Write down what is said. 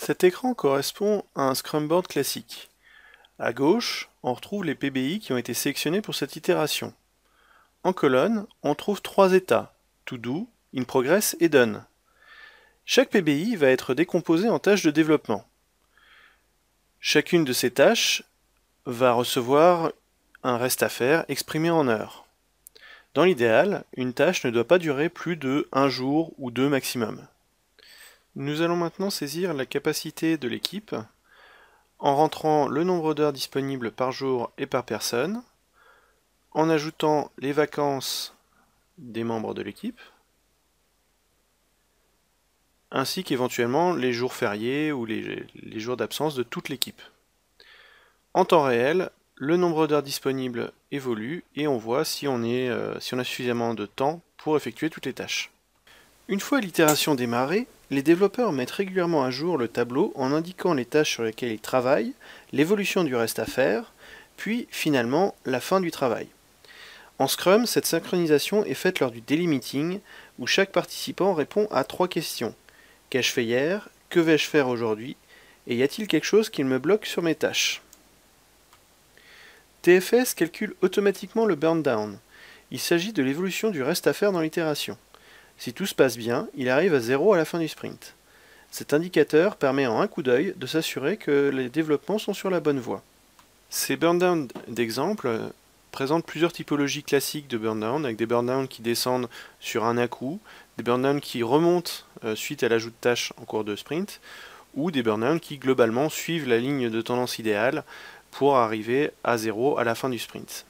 Cet écran correspond à un Scrum Board classique. À gauche, on retrouve les PBI qui ont été sélectionnés pour cette itération. En colonne, on trouve trois états, To Do, In Progress et Done. Chaque PBI va être décomposé en tâches de développement. Chacune de ces tâches va recevoir un reste à faire exprimé en heures. Dans l'idéal, une tâche ne doit pas durer plus de 1 jour ou 2 maximum. Nous allons maintenant saisir la capacité de l'équipe en rentrant le nombre d'heures disponibles par jour et par personne, en ajoutant les vacances des membres de l'équipe, ainsi qu'éventuellement les jours fériés ou les jours d'absence de toute l'équipe. En temps réel, le nombre d'heures disponibles évolue et on voit si on a suffisamment de temps pour effectuer toutes les tâches. Une fois l'itération démarrée, les développeurs mettent régulièrement à jour le tableau en indiquant les tâches sur lesquelles ils travaillent, l'évolution du reste à faire, puis finalement la fin du travail. En Scrum, cette synchronisation est faite lors du daily meeting où chaque participant répond à 3 questions. Qu'ai-je fait hier? Que vais-je faire aujourd'hui? Et y a-t-il quelque chose qui me bloque sur mes tâches? TFS calcule automatiquement le burn down. Il s'agit de l'évolution du reste à faire dans l'itération. Si tout se passe bien, il arrive à 0 à la fin du sprint. Cet indicateur permet en un coup d'œil de s'assurer que les développements sont sur la bonne voie. Ces burndown d'exemple présentent plusieurs typologies classiques de burndown, avec des burndown qui descendent sur un à-coup, des burndown qui remontent suite à l'ajout de tâches en cours de sprint, ou des burndown qui globalement suivent la ligne de tendance idéale pour arriver à 0 à la fin du sprint.